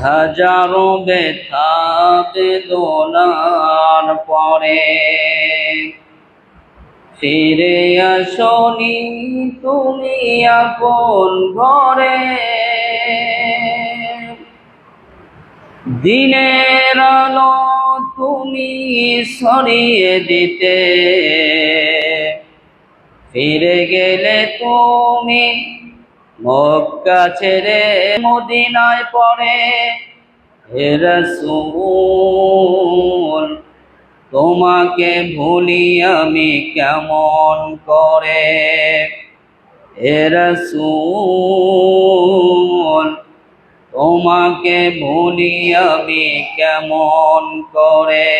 হাজারো ব্যথা বেদনার পরে ফিরে আসনি তুমি আপন ঘরে। দিনের আলো তুমি ছড়িয়ে দিতে ফিরে গেলে তুমি মক্কা ছেড়ে মদিনায় পড়ে। হে রাসূল তোমাকে ভুলি আমি কেমন করে। হে রাসূল তোমাকে ভুলি আমি কেমন করে।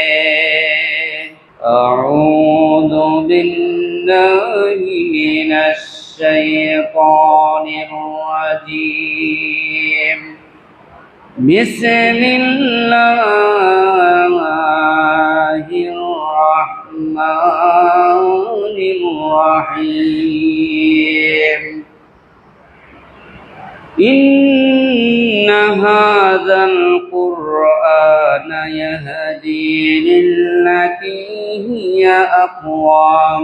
আউযু বিল্লাহি মিনাশ শাইতানির রাজীম। বিসমিল্লাহির রাহমানির রাহিম। إن هذا القرآن يهدي للتي هي أقوم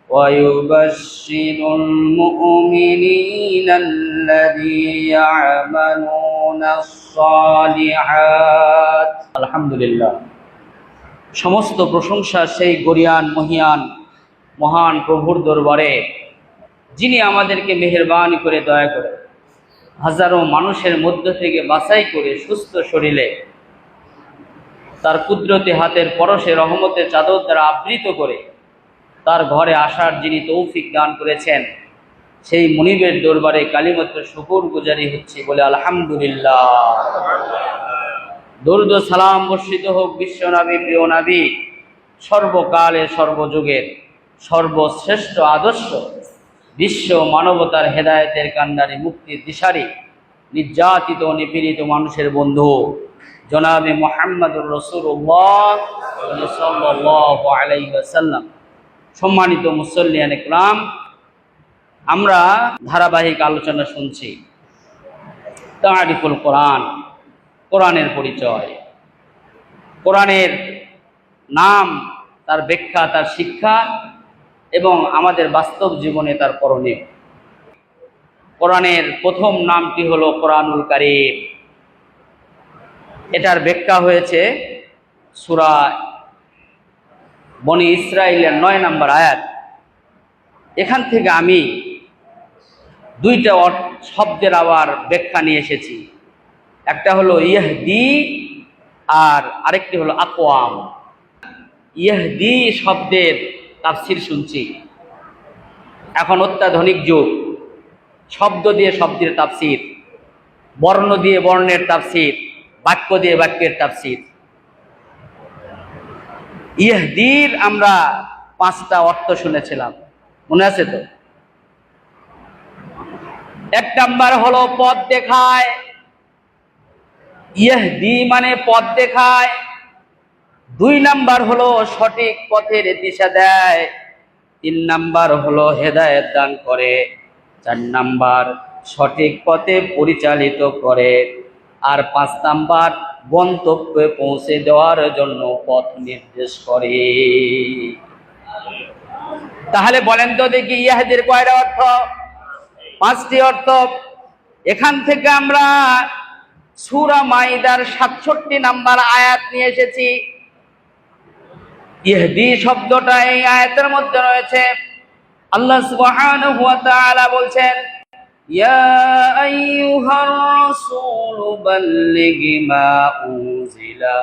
ويبشر المؤمنين الذين يعملون الصالحات। الحمد لله। সমস্ত প্রশংসা সেই গরিয়ান মহিয়ান মহান প্রভুর দরবারে, যিনি আমাদেরকে মেহেরবানি করে দয়া করে হাজারো মানুষের মধ্য থেকে বাছাই করে সুস্থ শরীরে তার কুদরতি হাতের পরশে রহমতের চাদর দ্বারা আবৃত করে তার ঘরে আসার যিনি তৌফিক দান করেছেন, সেই মুনিবের দরবারে কালিমাত্র শুকর গুজারি হচ্ছে বলে আলহামদুলিল্লাহ। দরুদ ও সালাম বর্ষিত হোক বিশ্ব নবী, প্রিয় নবী, সর্বকালে সর্বযুগের সর্বশ্রেষ্ঠ আদর্শ, বিশ্ব মানবতার হেদায়েতের কান্ডারি, মুক্তির দিশারি, নির্যাতিত নিপীড়িত মানুষের বন্ধু জনাবে মুহাম্মদুর রাসূলুল্লাহ সাল্লাল্লাহু আলাইহি ওয়াসাল্লাম। সম্মানিত মুসল্লিয়ান ইকরাম, আমরা ধারাবাহিক আলোচনা শুনছি তারিফুল কোরআন, কোরআনের পরিচয়, কোরআনের নাম, তার ব্যাখ্যা, তার শিক্ষা এবং আমাদের বাস্তব জীবনে তার করণীয়। কোরআনের প্রথম নামটি হলো কোরআনুল কারীম। এটার ব্যাখ্যা হয়েছে সূরা বনী ইসরাঈলের 9 নম্বর আয়াত। এখান থেকে আমি দুইটা শব্দের আবার ব্যাখ্যা নিয়ে এসেছি। একটা হলো ইহদি আর আরেকটি হলো আকওয়াম। ইহদি শব্দের তাফসীর শুনছি। এখন অত্যাধুনিক যুগ, শব্দ দিয়ে শব্দের তাফসীর, বর্ণ দিয়ে বর্ণের তাফসীর, বাক্য দিয়ে বাক্যের তাফসীর। ইহদির আমরা 5টা অর্থ শুনেছিলাম, মনে আছে তো? 1 নাম্বার হলো পথ দেখায়, ইহদি মানে পথ দেখায়। 2 নাম্বার হলো সঠিক পথের দিশা দেয়। 3 নাম্বার হলো হেদায়েত দান করে। 4 নাম্বার সঠিক পথে পরিচালিত করে। আর 5 নাম্বার গন্তব্যে পৌঁছে দেওয়ার জন্য পথ নির্দেশ করে। তাহলে বলেন তো দেখি, ইহদির কয়টা অর্থ? 5টি অর্থ। এখান থেকে আমরা সূরা মাইদার 67 নাম্বার আয়াত নিয়ে এসেছি। ইহদি শব্দটা এই আয়াতের মধ্যে রয়েছে। আল্লাহ সুবহানাহু ওয়া তাআলা বলছেন, ইয়া আইয়ুহার রাসূল বাল্লিগ মা উনজিলা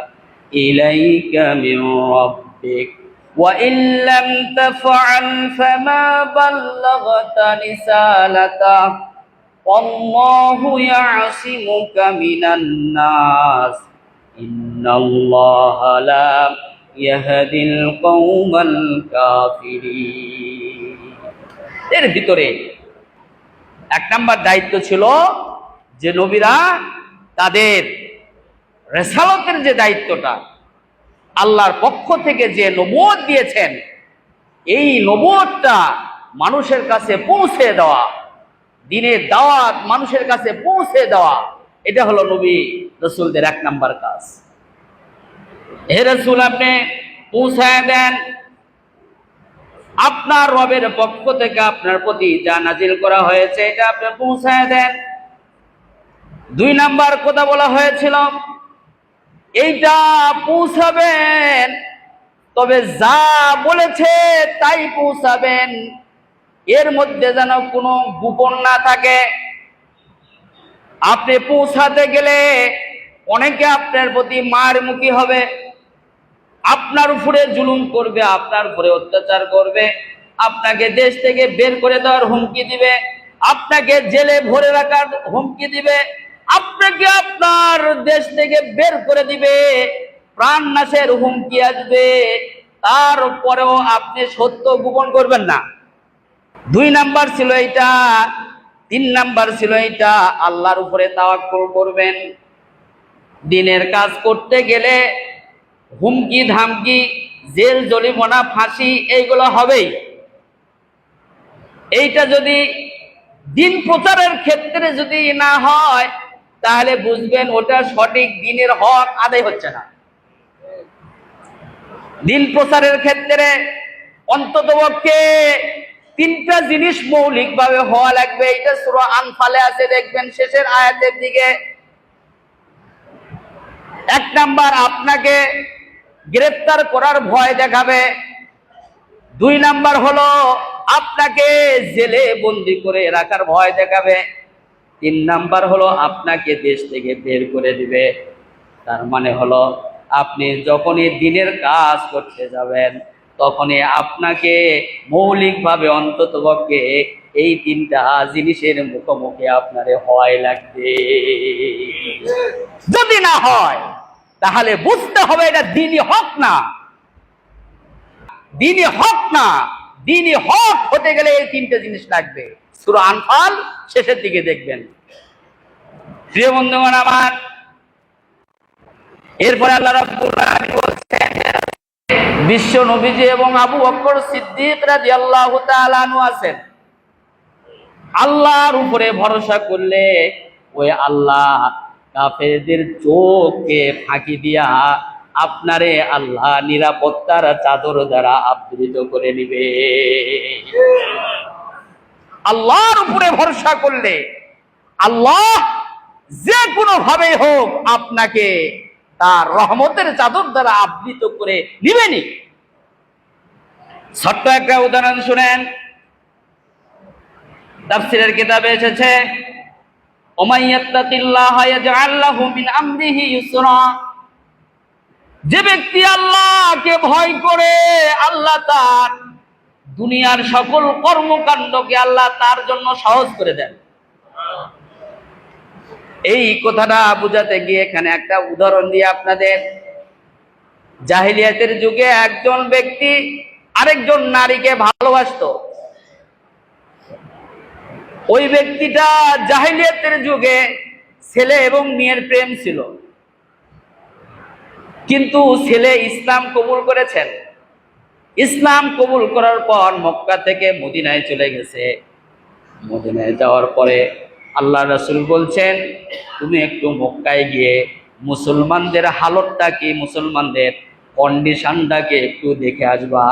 ইলাইকা মির রাব্বিক ওয়া ইন লাম তাফআল ফামা বাল্লাগতা রিসালাতা ওয়াল্লাহু ইয়াসিমুকা মিনান নাস ইন্নাল্লাহা লা ইয়াহদিল কওমাল কাফিরিন। এর ভিতরে 1 নাম্বার দায়িত্ব ছিল যে নবীরা তাদের রিসালাতের যে দায়িত্বটা, আল্লাহর পক্ষ থেকে যে নবুয়ত দিয়েছেন, এই নবুয়তটা মানুষের কাছে পৌঁছে দেওয়া, দ্বীনের দাওয়াত মানুষের কাছে পৌঁছে দেওয়া, এটা হলো নবী রসুলদের 1 নাম্বার কাজ। হে রসুল, আপনি পৌঁছায় দেন আপনার রবের পক্ষ থেকে আপনার প্রতি যা নাজিল করা হয়েছে, এটা আপনি পৌঁছায় দেন। 2 নাম্বার কথা বলা হয়েছিল, এইটা পৌঁছাবেন, তবে যা বলেছে তাই পৌঁছাবেন, এর মধ্যে যেন কোনো গোপন না থাকে। আপনি পৌঁছাতে গেলে অনেকে আপনার প্রতি মারমুখী হবে, আপনার উপরে জুলুম করবে, আপনার উপরে অত্যাচার করবে, আপনাকে দেশ থেকে বের করে দেওয়ার হুমকি দিবে, আপনাকে জেলে ভরে রাখার হুমকি দিবে, আপনাকে আপনার দেশ থেকে বের করে দিবে, প্রাণ নাশের হুমকি আসবে। তারপরেও আপনি সত্য গোপন করবেন না। 2 নাম্বার ছিল এইটা। 3 নাম্বার ছিল এইটা, আল্লাহর উপরে তাওয়াক্কুল করবেন। দিনের কাজ করতে গেলে হুমকি ধামকি, জেল জরিমানা, ফাঁসি এইগুলো হবেই। এইটা যদি দিন প্রচারের ক্ষেত্রে যদি না হয়, তাহলে বুঝবেন ওটা সঠিক দিনের হক আদায় হচ্ছে না। দিন প্রচারের ক্ষেত্রে অন্ততপক্ষে 3টা জিনিস মৌলিকভাবে হওয়া লাগবে। এটা সূরা আনফালে আছে, দেখবেন শেষের আয়াতের দিকে। 1 নাম্বার, আপনাকে গ্রেফতার করার ভয় দেখাবে। 2 নাম্বার হলো আপনাকে জেলে বন্দি করে রাখার ভয় দেখাবে। 3 নাম্বার হলো আপনাকে দেশ থেকে বের করে দিবে। তার মানে হলো আপনি যখনই দিনের কাজ করতে যাবেন, তখনই আপনাকে মৌলিকভাবে অন্ততপক্ষে এই 3টা জিনিসের মুখোমুখি আপনারে হওয়াই লাগবে। যদি না হয় তাহলে বুঝতে হবে এটা দ্বীনি হক না। দ্বীনি হক না, দ্বীনি হক হতে গেলে এই 3টে জিনিস লাগবে। সূরা আনফাল শেষের দিকে দেখবেন। প্রিয় বন্ধুগণ আমার, এরপরে আল্লাহ রাব্বুল আলামিন বলছেন, বিশ্ব নবীজি এবং আবু বকর সিদ্দিক রাদিয়াল্লাহু তাআলা আনহু আছেন। আল্লাহর উপরে ভরসা করলে ওই আল্লাহ কাফেরদের চোখকে ফাঁকি দিয়া আপনারে আল্লাহ নিরাপত্তার চাদর দ্বারা আবৃত করে নিবে। আল্লাহর উপরে ভরসা করলে আল্লাহ যে কোনো ভাবে হোক আপনাকে তার রহমতের চাদর দ্বারা আবৃত করে নিবেনি। ছোট্ট একটা উদাহরণ শুনেন, তাফসীরের কিতাবে এসেছে, ওমাইয়াত্তাকিল্লাহা ইয়াজআল লাহু মিন আমরিহি ইউসরা। যে ব্যক্তি আল্লাহকে ভয় করে, আল্লাহ তার দুনিয়ার সকল কর্মকাণ্ডকে আল্লাহ তার জন্য সহজ করে দেন। এই কথাটা বোঝাতে গিয়ে এখানে একটা উদাহরণ দিয়ে আপনাদের, জাহিলিয়াতের যুগে একজন ব্যক্তি আরেকজন নারীকে ভালোবাসতো। ওই ব্যক্তিটা জাহিলিয়াতের যুগে ছেলে এবং মেয়ের প্রেম ছিল, কিন্তু ছেলে ইসলাম কবুল করেছেন। ইসলাম কবুল করার পর মক্কা থেকে মদিনায় চলে গেছে। মদিনায় যাওয়ার পরে আল্লাহ রাসূল বলছেন, তুমি একটু মক্কায় গিয়ে মুসলমানদের হালতটা কি, মুসলমানদের কন্ডিশনটাকে একটু দেখে আসবা।